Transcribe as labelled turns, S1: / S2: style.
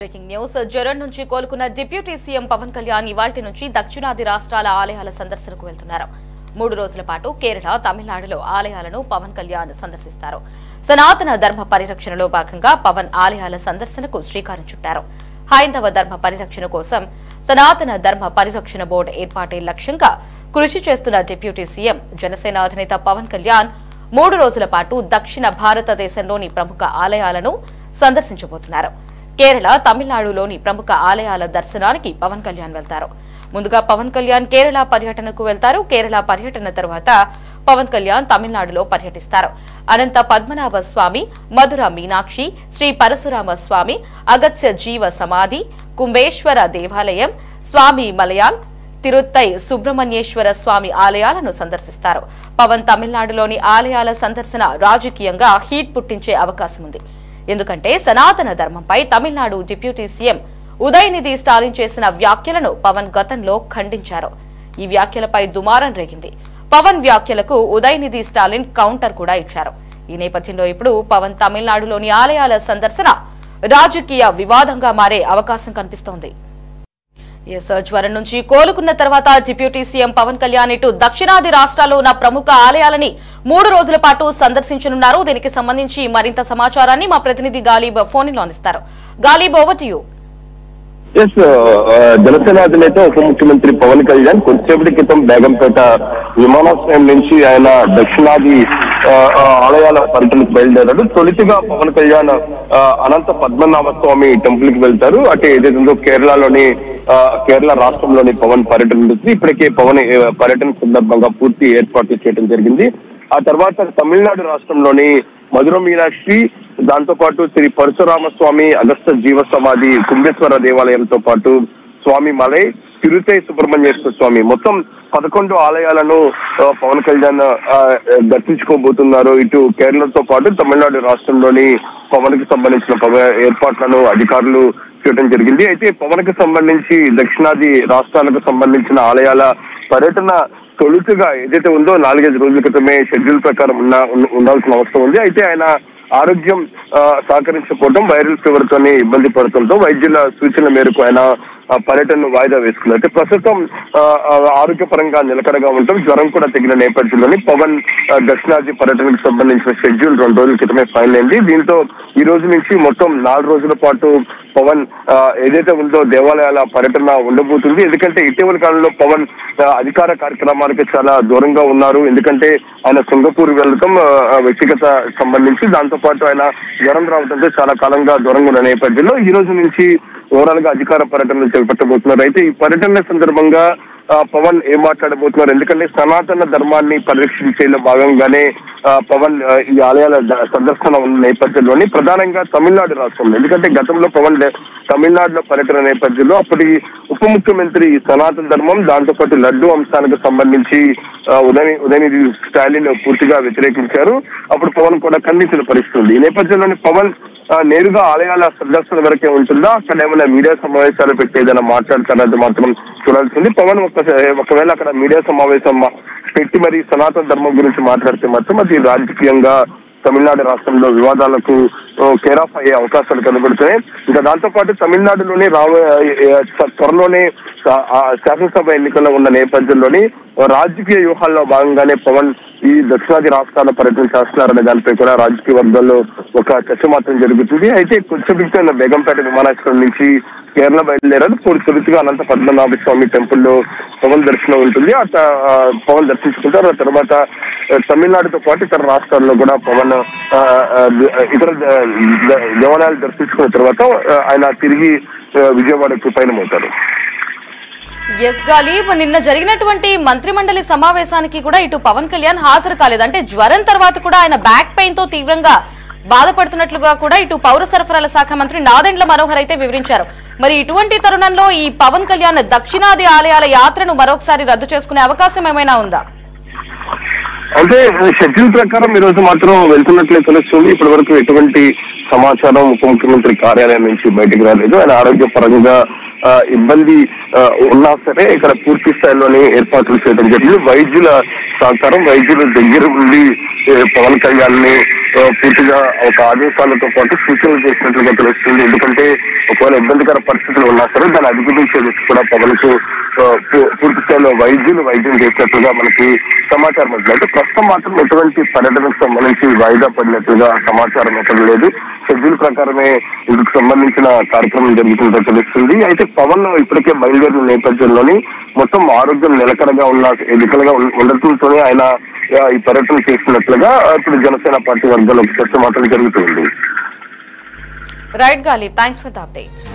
S1: Breaking news జ్వరం నుంచి కోలుకున్న డిప్యూటీ సీఎం పవన్ కళ్యాణ్ ఇవాల్టి నుంచి దక్షిణాది రాష్ట్రాల ఆలయాల సందర్శనకు వెళ్తున్నారు. 3 రోజుల పాటు కేరళ, తమిళనాడులో ఆలయాలను పవన్ కళ్యాణ్ సందర్శిస్తారు. సనాతన ధర్మ పరిరక్షణలో భాగంగా పవన్ ఆలయాల సందర్శనకు శ్రీకారం చుట్టారు. హైందవ ధర్మ పరిరక్షణ కోసం సనాతన ధర్మ పరిరక్షణ బోర్డు ఏర్పాటే లక్ష్యంగా కృషి చేస్తున్న డిప్యూటీ సీఎం జనసేన అధినేత పవన్ కళ్యాణ్ 3 రోజుల పాటు దక్షిణ భారతదేశంలోని ప్రముఖ ఆలయాలను సందర్శించబోతున్నారు. కేరళ, తమిళనాడులోని ప్రముఖ ఆలయాల దర్శనానికి పవన్ కళ్యాణ్ వెళ్తారు. ముందుగా పవన్ కళ్యాణ్ కేరళ పర్యటనకు వెళ్తారు. కేరళ పర్యటన తర్వాత పవన్ కళ్యాణ్ తమిళనాడులో పర్యటిస్తారు. అనంత పద్మనాభ స్వామి, మధుర మీనాక్షి, శ్రీ పరశురామ స్వామి, అగత్య జీవ సమాధి, కుంభేశ్వర దేవాలయం, స్వామి మలయాళ్, తిరుత్తై సుబ్రహ్మణ్యేశ్వర స్వామి ఆలయాలను సందర్శిస్తారు. పవన్ తమిళనాడులోని ఆలయాల సందర్శన రాజకీయంగా హీట్ పుట్టించే అవకాశం ఉంది. ఎందుకంటే సనాతన ధర్మంపై తమిళనాడు డిప్యూటీ సీఎం ఉదయనిధి స్టాలిన్ చేసిన వ్యాఖ్యలను పవన్ గతంలో ఖండించారు. ఈ వ్యాఖ్యలపై దుమారం రేగింది. పవన్ వ్యాఖ్యలకు ఉదయనిధి స్టాలిన్ కౌంటర్ కూడా ఇచ్చారు. ఈ నేపథ్యంలో ఇప్పుడు పవన్ తమిళనాడులోని ఆలయాల సందర్శన రాజకీయ వివాదంగా మారే అవకాశం కనిపిస్తోంది. జ్వరం నుంచి కోలుకున్న తర్వాత డిప్యూటీ సీఎం పవన్ కళ్యాణ్ ఇటు దక్షిణాది రాష్ట్రాల్లో ఉన్న ప్రముఖ ఆలయాలని 3 రోజుల పాటు సందర్శించనున్నారు. దీనికి సంబంధించి మరింత సమాచారాన్ని మా ప్రతినిధి గాలిబ్ ఫోన్ లో అందిస్తారు. Ghalib, over to you.
S2: Janasena అధినేత ఉప ముఖ్యమంత్రి పవన్ కళ్యాణ్ కొద్దిసేపటి క్రితం బేగంపేట విమానాశ్రయం నుంచి ఆయన దక్షిణాది ఆలయాల పర్యటనకు బయలుదేరాడు. తొలితిగా పవన్ కళ్యాణ్ అనంత పద్మనాభ స్వామి టెంపుల్ కి వెళ్తారు. అటు ఏదైతుందో కేరళ రాష్ట్రంలోని పవన్ పర్యటన ఉంటుంది. ఇప్పటికే పవన్ పర్యటన సందర్భంగా పూర్తి ఏర్పాట్లు చేయడం జరిగింది. ఆ తర్వాత తమిళనాడు రాష్ట్రంలోని మధుర మీనాక్షి, దాంతో పాటు శ్రీ పరశురామ స్వామి, అగస్త్య జీవ సమాధి, కుంభేశ్వర దేవాలయంతో పాటు స్వామి మలై, తిరుత్తై సుబ్రహ్మణ్యేశ్వర స్వామి, మొత్తం 11 ఆలయాలను పవన్ కళ్యాణ్ దర్శించుకోబోతున్నారు. ఇటు కేరళతో పాటు తమిళనాడు రాష్ట్రంలోని పవన్ కి సంబంధించిన ఏర్పాట్లను అధికారులు చేయడం జరిగింది. అయితే పవన్ కి సంబంధించి దక్షిణాది రాష్ట్రాలకు సంబంధించిన ఆలయాల పర్యటన తొలుతుగా ఏదైతే ఉందో 4-5 రోజుల క్రితమే షెడ్యూల్ ప్రకారం ఉండాల్సిన అవసరం ఉంది. అయితే ఆయన ఆరోగ్యం సహకరించకపోవడం, వైరల్ ఫీవర్ తోని ఇబ్బంది పడుతుండటం, వైద్యుల సూచనల మేరకు ఆయన పర్యటనను వాయిదా వేసుకున్నారు. అయితే ప్రస్తుతం ఆరోగ్యపరంగా నిలకడగా ఉండటం, జ్వరం కూడా తగిన నేపథ్యంలోని పవన్ దక్షిణాది పర్యటనకు సంబంధించిన షెడ్యూల్ 2 రోజుల క్రితమే ఫైనల్ అయింది. దీంతో ఈ రోజు నుంచి మొత్తం 4 రోజుల పాటు పవన్ ఏదైతే ఉందో దేవాలయాల పర్యటన ఉండబోతుంది. ఎందుకంటే ఇటీవల కాలంలో పవన్ అధికార కార్యక్రమాలకు చాలా దూరంగా ఉన్నారు. ఎందుకంటే ఆయన సింగపూర్ వెళ్ళటం వ్యక్తిగత సంబంధించి, దాంతో పాటు ఆయన జ్వరం రావడంతో చాలా కాలంగా దూరంగా ఉన్న నేపథ్యంలో ఈ రోజు నుంచి ఓవరాల్ గా అధికార పర్యటనలు చేపట్టబోతున్నారు. అయితే ఈ పర్యటన సందర్భంగా పవన్ ఏం మాట్లాడబోతున్నారు, ఎందుకంటే సనాతన ధర్మాన్ని పరిరక్షించేలో భాగంగానే పవన్ ఈ ఆలయాల సందర్శన ఉన్న నేపథ్యంలోని ప్రధానంగా తమిళనాడు రాష్ట్రంలో, ఎందుకంటే గతంలో పవన్ తమిళనాడులో పర్యటన నేపథ్యంలో అప్పటి ఉప ముఖ్యమంత్రి సనాతన ధర్మం, దాంతో పాటు లడ్డు అంశానికి సంబంధించి ఉదయనిధి స్టాలిన్ పూర్తిగా వ్యతిరేకించారు. అప్పుడు పవన్ కూడా ఖండించిన పరిస్థితి ఉంది. ఈ నేపథ్యంలోని పవన్ నేరుగా ఆలయాల సందర్శన వరకే ఉంటుందా, అక్కడ ఏమైనా మీడియా సమావేశాలు పెట్టి ఏదైనా మాట్లాడతారనేది మాత్రం చూడాల్సింది. పవన్ ఒకవేళ అక్కడ మీడియా సమావేశం పెట్టి మరి సనాతన ధర్మం గురించి మాట్లాడితే మాత్రం అది రాజకీయంగా తమిళనాడు రాష్ట్రంలో వివాదాలకు కేరాఫ్ అయ్యే అవకాశాలు కనబడుతున్నాయి. ఇంకా దాంతో పాటు తమిళనాడులోనే త్వరలోనే శాసనసభ ఎన్నికల్లో ఉన్న నేపథ్యంలోని రాజకీయ వ్యూహాల్లో భాగంగానే పవన్ ఈ దక్షిణాది రాష్ట్రాల పర్యటన చేస్తున్నారనే దానిపై కూడా రాజకీయ వర్గాల్లో ఒక చర్చ మాత్రం జరుగుతుంది. అయితే కొంచెం బేగంపేట విమానాశ్రయం నుంచి కేరళ బయలుదేరారు. తొలిగా అనంత పద్మనాభ స్వామి టెంపుల్లో పవన్ దర్శనం ఉంటుంది. పవన్ దర్శించుకుంటారు. ఆ తర్వాత తమిళనాడుతో పాటు ఇతర రాష్ట్రాల్లో కూడా పవన్ ఇతర దేవాలయాలు దర్శించుకున్న తర్వాత ఆయన తిరిగి విజయవాడకు పయనమవుతారు.
S1: గాలిబ్, నిన్న జరిగినటువంటి మంత్రిమండలి సమావేశానికి కూడా ఇటు పవన్ కళ్యాణ్ హాజరు కాలేదు. అంటే జ్వరం తర్వాత కూడా ఆయన బ్యాక్ పెయిన్ తో తీవ్రంగా బాధపడుతున్నట్లుగా కూడా ఇటు పౌర సరఫరాల శాఖ మంత్రి నాదెండ్ల మనోహర్ అయితే వివరించారు. మరి ఇటువంటి తరుణంలో ఈ పవన్ కళ్యాణ్ దక్షిణాది ఆలయాల యాత్రను మరొకసారి రద్దు చేసుకునే అవకాశం ఏమైనా ఉందా?
S2: అంటే షెడ్యూల్ ప్రకారం ఈ రోజు మాత్రం వెళ్తున్నట్లే తెలుస్తుంది. ఇప్పటి వరకు ఎటువంటి సమాచారం ఉప ముఖ్యమంత్రి కార్యాలయం నుంచి బయటకు రాలేదు. ఆయన ఆరోగ్యపరంగా ఇబ్బంది ఉన్నా సరే ఇక్కడ పూర్తి స్థాయిలోనే ఏర్పాట్లు చేయడం జరిగింది. వైద్యుల సహకారం వైద్యుల దగ్గర ఉండి పవన్ కళ్యాణ్ ని పూర్తిగా ఒక ఆదేశాలతో పాటు సూచనలు చేసినట్లుగా తెలుస్తుంది. ఎందుకంటే ఒకవేళ ఇబ్బందికర పరిస్థితులు ఉన్నా సరే దాన్ని అధిగమించేందుకు కూడా పవన్ కు పూర్తి స్థాయిలో వైద్యం చేసినట్లుగా మనకి సమాచారం ఉంటుంది. అయితే ప్రస్తుతం మాత్రం ఎటువంటి పర్యటనకు సంబంధించి వాయిదా పడినట్లుగా సమాచారం ఎక్కడ లేదు. షెడ్యూల్ ప్రకారమే ఇందుకు సంబంధించిన కార్యక్రమం జరుగుతుందో తెలుస్తుంది. అయితే పవన్ ఇప్పటికే బయలుదేరిన నేపథ్యంలోని మొత్తం ఆరోగ్యం నిలకడగా ఉండటంతోనే ఆయన ఈ పర్యటన చేస్తున్నట్లుగా ఇప్పుడు జనసేన పార్టీ వర్గాల్లో చర్చ మాత్రం జరుగుతుంది.
S1: Right Ghalib, thanks for the updates.